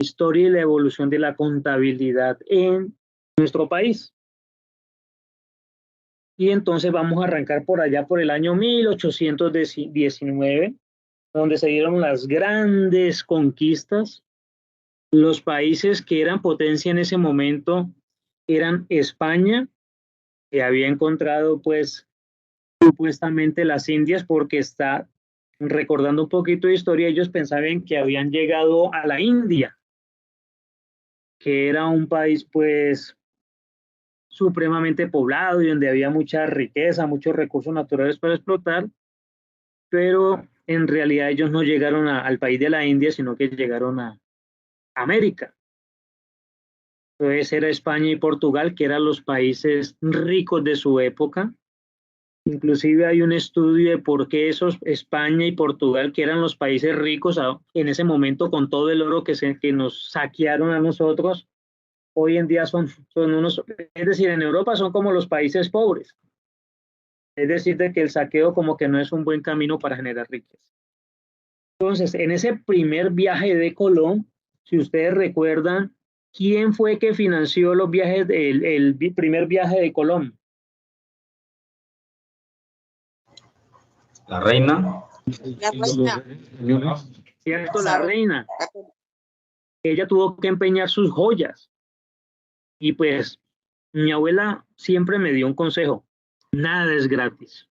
historia y la evolución de la contabilidad en nuestro país. Y entonces vamos a arrancar por allá por el año 1819, donde se dieron las grandes conquistas. Los países que eran potencia en ese momento eran España, que había encontrado pues supuestamente las Indias, porque está recordando un poquito de historia, ellos pensaban que habían llegado a la India, que era un país pues supremamente poblado y donde había mucha riqueza, muchos recursos naturales para explotar, pero en realidad ellos no llegaron al país de la India, sino que llegaron a América. Entonces era España y Portugal, que eran los países ricos de su época. Inclusive hay un estudio de por qué esos España y Portugal, que eran los países ricos en ese momento con todo el oro que nos saquearon a nosotros, hoy en día son unos, es decir, en Europa son como los países pobres. Es decir, de que el saqueo como que no es un buen camino para generar riqueza. Entonces, en ese primer viaje de Colón, si ustedes recuerdan, ¿quién fue que financió los viajes, el primer viaje de Colón? La reina. La reina. ¿Cierto? La reina. Ella tuvo que empeñar sus joyas. Y pues, mi abuela siempre me dio un consejo: nada es gratis.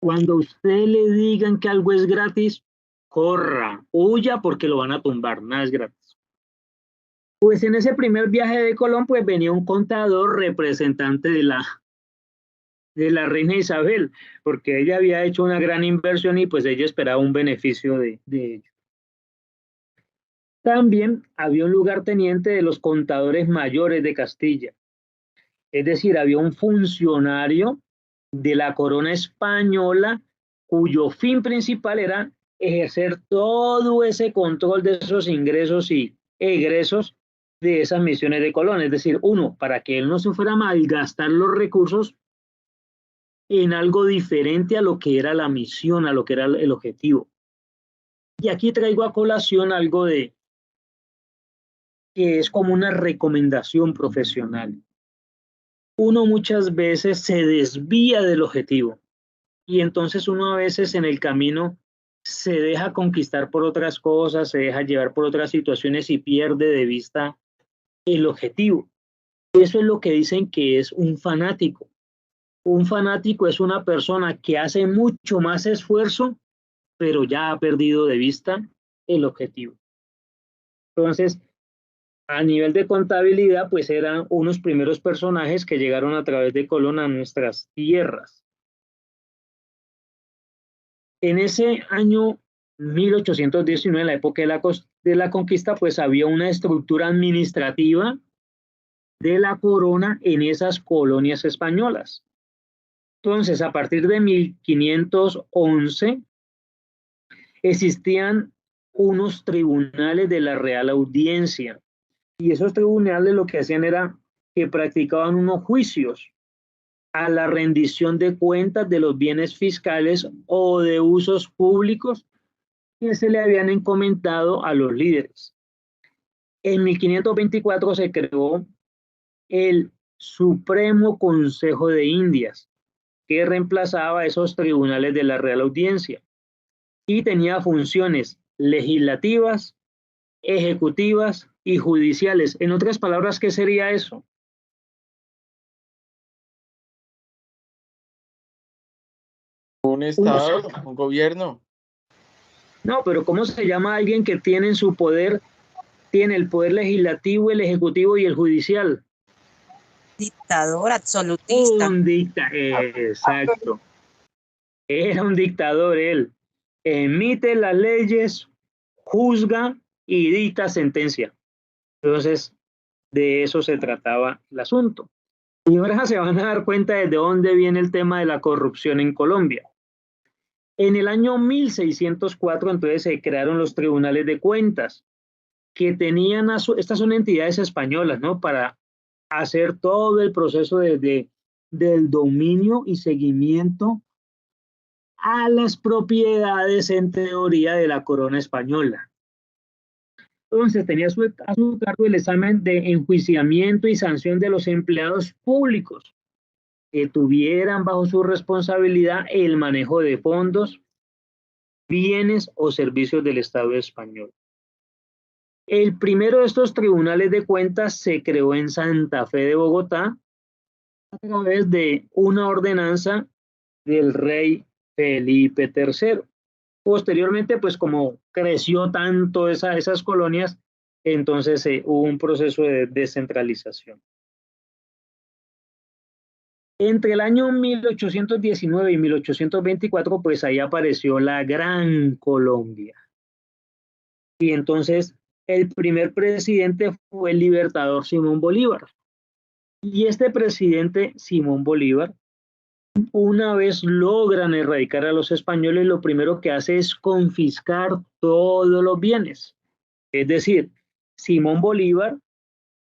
Cuando usted le digan que algo es gratis, corra, huya, porque lo van a tumbar, nada es gratis. Pues en ese primer viaje de Colón, pues venía un contador representante de la reina Isabel, porque ella había hecho una gran inversión y pues ella esperaba un beneficio de ello. También había un lugarteniente de los contadores mayores de Castilla, es decir, había un funcionario de la corona española cuyo fin principal era ejercer todo ese control de esos ingresos y egresos de esas misiones de Colón. Es decir, uno, para que él no se fuera a malgastar los recursos en algo diferente a lo que era la misión, a lo que era el objetivo. Y aquí traigo a colación algo de que es como una recomendación profesional. Uno muchas veces se desvía del objetivo y entonces uno a veces en el camino se deja conquistar por otras cosas, se deja llevar por otras situaciones y pierde de vista el objetivo. Eso es lo que dicen que es un fanático. Un fanático es una persona que hace mucho más esfuerzo, pero ya ha perdido de vista el objetivo. Entonces, a nivel de contabilidad, pues eran unos primeros personajes que llegaron a través de Colón a nuestras tierras. En ese año 1819, en la época de la conquista, pues había una estructura administrativa de la corona en esas colonias españolas. Entonces, a partir de 1511, existían unos tribunales de la Real Audiencia, y esos tribunales lo que hacían era que practicaban unos juicios a la rendición de cuentas de los bienes fiscales o de usos públicos que se le habían encomendado a los líderes. En 1524 se creó el Supremo Consejo de Indias, que reemplazaba esos tribunales de la Real Audiencia y tenía funciones legislativas, ejecutivas y judiciales. En otras palabras, ¿qué sería eso? Un estado, un gobierno. No, pero ¿cómo se llama alguien que tiene en su poder, tiene el poder legislativo, el ejecutivo y el judicial? Dictador absolutista. Un dictador, exacto. Era un dictador él. Emite las leyes, juzga y dicta sentencia. Entonces, de eso se trataba el asunto. Y ahora se van a dar cuenta de dónde viene el tema de la corrupción en Colombia. En el año 1604, entonces, se crearon los tribunales de cuentas, que tenían estas son entidades españolas, ¿no? Para hacer todo el proceso del dominio y seguimiento a las propiedades, en teoría, de la corona española. Entonces tenía a su cargo el examen de enjuiciamiento y sanción de los empleados públicos que tuvieran bajo su responsabilidad el manejo de fondos, bienes o servicios del Estado español. El primero de estos tribunales de cuentas se creó en Santa Fe de Bogotá a través de una ordenanza del rey Felipe III. Posteriormente, pues como creció tanto esas colonias, entonces hubo un proceso de descentralización. Entre el año 1819 y 1824, pues ahí apareció la Gran Colombia. Y entonces el primer presidente fue el libertador Simón Bolívar. Y este presidente, Simón Bolívar, una vez logran erradicar a los españoles, lo primero que hace es confiscar todos los bienes. Es decir, Simón Bolívar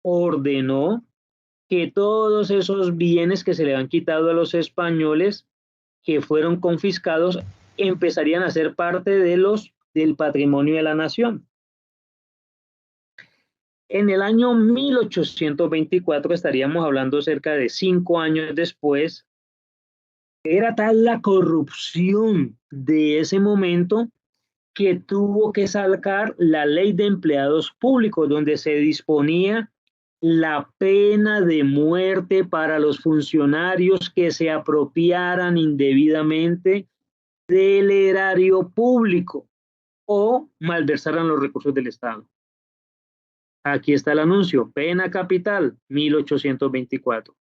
ordenó que todos esos bienes que se le han quitado a los españoles, que fueron confiscados, empezarían a ser parte del patrimonio de la nación. En el año 1824, estaríamos hablando cerca de 5 años después, era tal la corrupción de ese momento que tuvo que sacar la ley de empleados públicos, donde se disponía la pena de muerte para los funcionarios que se apropiaran indebidamente del erario público o malversaran los recursos del Estado. Aquí está el anuncio, pena capital, 1824.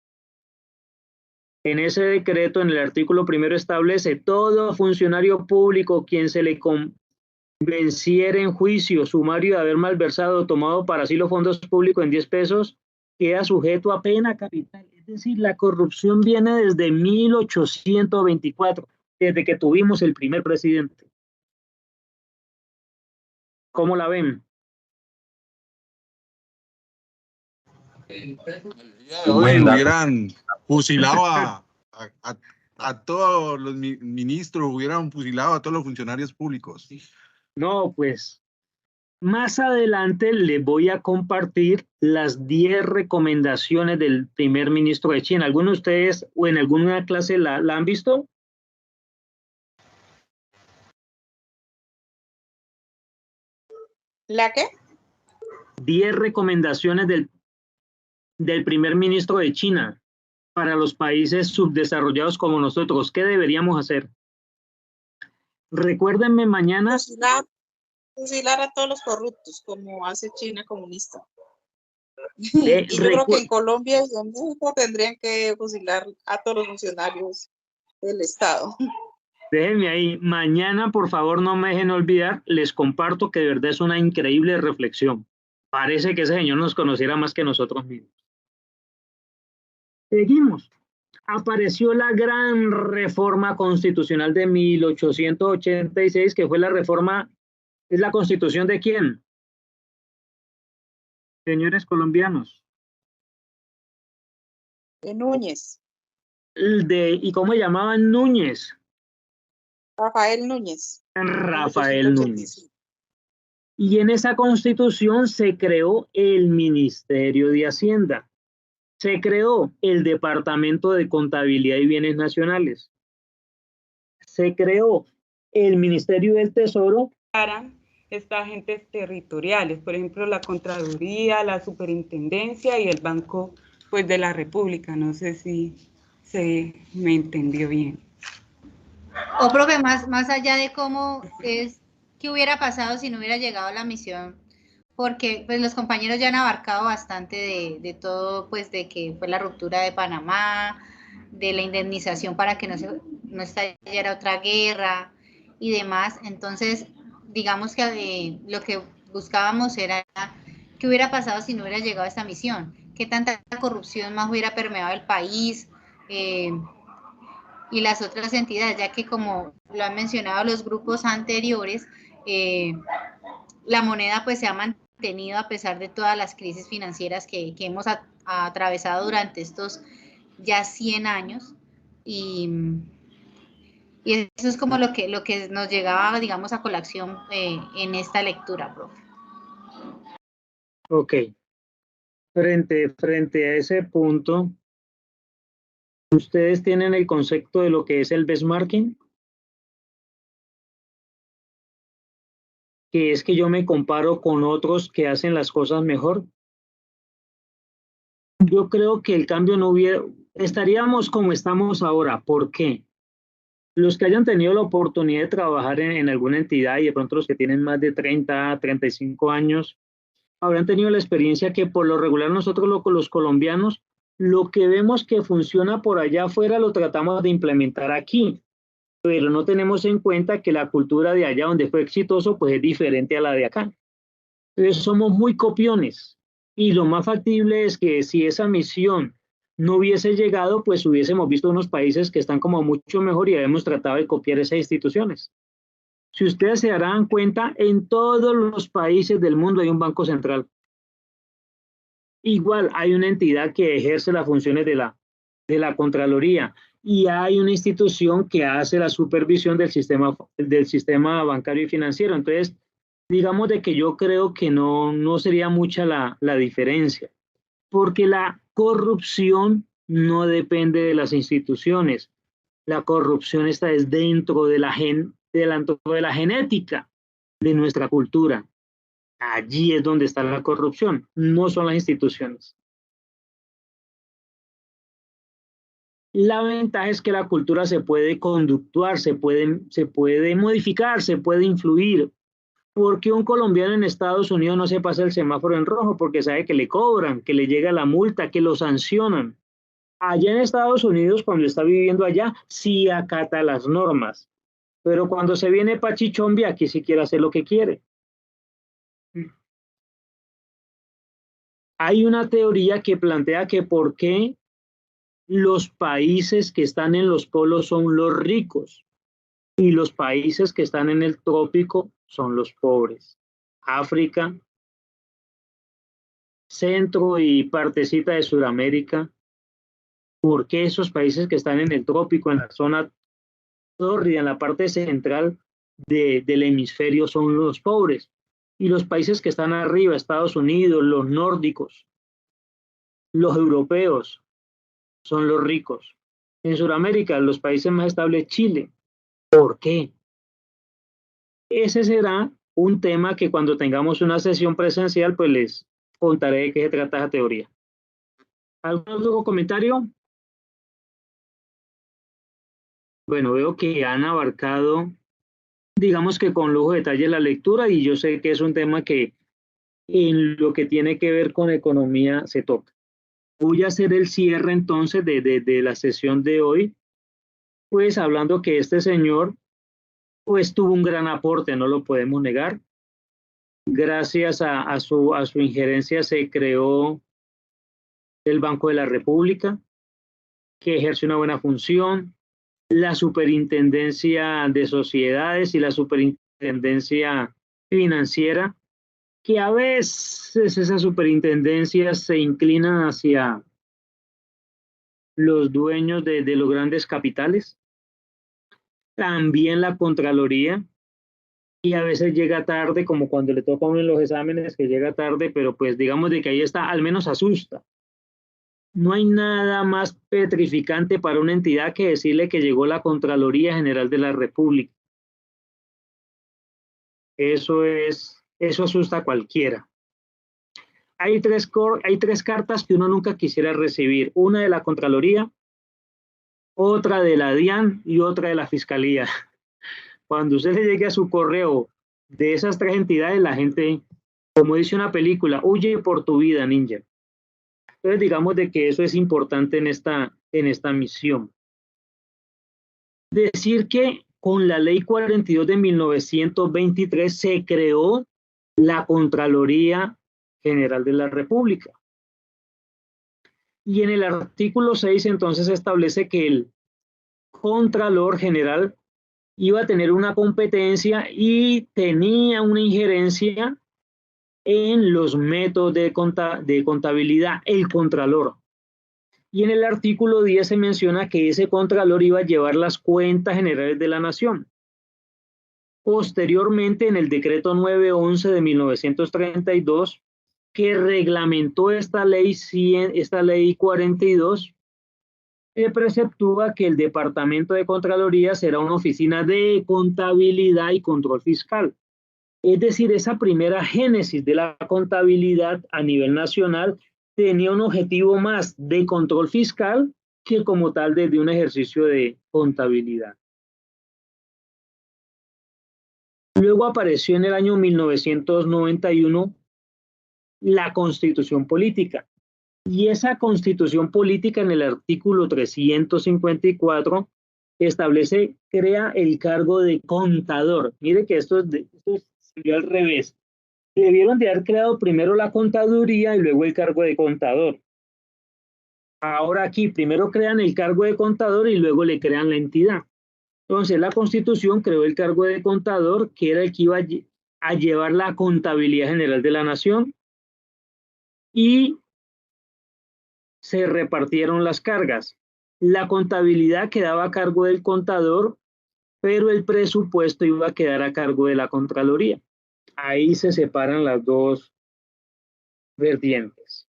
En ese decreto, en el artículo primero establece: todo funcionario público quien se le convenciera en juicio sumario de haber malversado o tomado para sí los fondos públicos en 10 pesos, queda sujeto a pena capital. Es decir, la corrupción viene desde 1824, desde que tuvimos el primer presidente. ¿Cómo la ven? Hoy hubieran fusilado a todos los ministros, hubieran fusilado a todos los funcionarios públicos. No, pues más adelante les voy a compartir las 10 recomendaciones del primer ministro de China. ¿Alguno de ustedes o en alguna clase la han visto? ¿La qué? 10 recomendaciones del primer ministro de China para los países subdesarrollados como nosotros. ¿Qué deberíamos hacer? Recuérdenme mañana. Fusilar a todos los corruptos, como hace China comunista. Y yo creo que en Colombia y en México tendrían que fusilar a todos los funcionarios del Estado. Déjenme ahí. Mañana, por favor, no me dejen olvidar. Les comparto que de verdad es una increíble reflexión. Parece que ese señor nos conociera más que nosotros mismos. Seguimos. Apareció la gran reforma constitucional de 1886, que fue la reforma, ¿es la constitución de quién? Señores colombianos. De Núñez. ¿Y cómo llamaban Núñez? Rafael Núñez. Rafael Núñez. Y en esa constitución se creó el Ministerio de Hacienda. Se creó el Departamento de Contabilidad y Bienes Nacionales. Se creó el Ministerio del Tesoro. Para estas agentes territoriales, por ejemplo, la Contraloría, la Superintendencia y el Banco pues, de la República. No sé si se me entendió bien. O profe, más allá de cómo es, qué hubiera pasado si no hubiera llegado la misión, porque pues los compañeros ya han abarcado bastante de todo, pues de que fue la ruptura de Panamá, de la indemnización para que no estallara otra guerra y demás. Entonces, digamos que lo que buscábamos era qué hubiera pasado si no hubiera llegado a esta misión, qué tanta corrupción más hubiera permeado el país, y las otras entidades, ya que como lo han mencionado los grupos anteriores, la moneda pues se ha mantenido a pesar de todas las crisis financieras que hemos atravesado durante estos ya 100 años, y eso es como lo que nos llegaba, digamos, a colación en esta lectura, profe. Ok. Frente a ese punto, ¿ustedes tienen el concepto de lo que es el benchmarking? Que es que yo me comparo con otros que hacen las cosas mejor. Yo creo que el cambio no hubiera, estaríamos como estamos ahora. ¿Por qué? Los que hayan tenido la oportunidad de trabajar en alguna entidad y de pronto los que tienen más de 30, 35 años, habrán tenido la experiencia que por lo regular nosotros los colombianos, lo que vemos que funciona por allá afuera lo tratamos de implementar aquí, pero no tenemos en cuenta que la cultura de allá donde fue exitoso pues es diferente a la de acá. Entonces somos muy copiones y lo más factible es que si esa misión no hubiese llegado, pues hubiésemos visto unos países que están como mucho mejor y habíamos tratado de copiar esas instituciones. Si ustedes se darán cuenta, en todos los países del mundo hay un banco central. Igual hay una entidad que ejerce las funciones de la Contraloría y hay una institución que hace la supervisión del sistema bancario y financiero. Entonces, digamos de que yo creo que no sería mucha la diferencia, porque la corrupción no depende de las instituciones. La corrupción está es dentro de dentro de la genética de nuestra cultura. Allí es donde está la corrupción, no son las instituciones. La ventaja es que la cultura se puede conductuar, se puede modificar, se puede influir. Porque un colombiano en Estados Unidos no se pasa el semáforo en rojo porque sabe que le cobran, que le llega la multa, que lo sancionan. Allá en Estados Unidos, cuando está viviendo allá, sí acata las normas. Pero cuando se viene pa' Chichombi, aquí sí quiere hacer lo que quiere. Hay una teoría que plantea que por qué los países que están en los polos son los ricos y los países que están en el trópico son los pobres. África, Centro y partecita de Sudamérica. ¿Por qué esos países que están en el trópico, en la zona tórrida, en la parte central del hemisferio, son los pobres? Y los países que están arriba, Estados Unidos, los nórdicos, los europeos, son los ricos. En Sudamérica, los países más estables, Chile. ¿Por qué? Ese será un tema que cuando tengamos una sesión presencial, pues les contaré de qué se trata esa teoría. ¿Algún otro comentario? Bueno, veo que han abarcado, digamos que con lujo de detalle la lectura y yo sé que es un tema que en lo que tiene que ver con economía se toca. Voy a hacer el cierre entonces de la sesión de hoy, pues hablando que este señor pues tuvo un gran aporte, no lo podemos negar. Gracias a su injerencia se creó el Banco de la República, que ejerce una buena función, la Superintendencia de Sociedades y la Superintendencia Financiera, que a veces esas superintendencias se inclinan hacia los dueños de los grandes capitales. También la Contraloría, y a veces llega tarde, como cuando le toca a uno en los exámenes, que llega tarde, pero pues digamos de que ahí está, al menos asusta. No hay nada más petrificante para una entidad que decirle que llegó la Contraloría General de la República. Eso asusta a cualquiera. Hay tres cartas que uno nunca quisiera recibir. Una de la Contraloría, otra de la DIAN y otra de la Fiscalía. Cuando usted le llegue a su correo de esas tres entidades, la gente, como dice una película, huye por tu vida, ninja. Entonces digamos de que eso es importante en esta misión. Decir que con la ley 42 de 1923 se creó la Contraloría General de la República. Y en el artículo 6 entonces establece que el Contralor General iba a tener una competencia y tenía una injerencia en los métodos de contabilidad, el Contralor. Y en el artículo 10 se menciona que ese Contralor iba a llevar las cuentas generales de la nación. Posteriormente, en el decreto 911 de 1932, que reglamentó esta ley 42, se preceptúa que el Departamento de Contraloría será una oficina de contabilidad y control fiscal. Es decir, esa primera génesis de la contabilidad a nivel nacional tenía un objetivo más de control fiscal que como tal de un ejercicio de contabilidad. Luego apareció en el año 1991 la Constitución Política. Y esa Constitución Política en el artículo 354 establece, crea el cargo de contador. Mire que esto salió al revés. Debieron de haber creado primero la contaduría y luego el cargo de contador. Ahora aquí primero crean el cargo de contador y luego le crean la entidad. Entonces la Constitución creó el cargo de contador, que era el que iba a llevar la contabilidad general de la nación, y se repartieron las cargas. La contabilidad quedaba a cargo del contador, pero el presupuesto iba a quedar a cargo de la Contraloría. Ahí se separan las dos vertientes.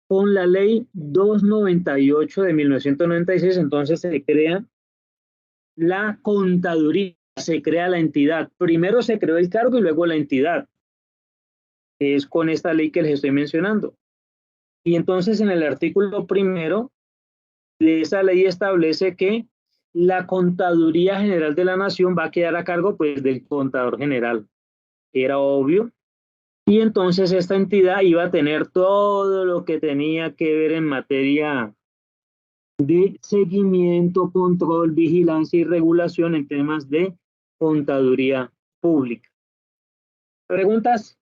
Con la ley 298 de 1996, entonces se crea la contaduría, se crea la entidad. Primero se creó el cargo y luego la entidad. Es con esta ley que les estoy mencionando. Y entonces en el artículo primero de esa ley establece que la Contaduría General de la Nación va a quedar a cargo pues del contador general. Era obvio. Y entonces esta entidad iba a tener todo lo que tenía que ver en materia de seguimiento, control, vigilancia y regulación en temas de contaduría pública. ¿Preguntas?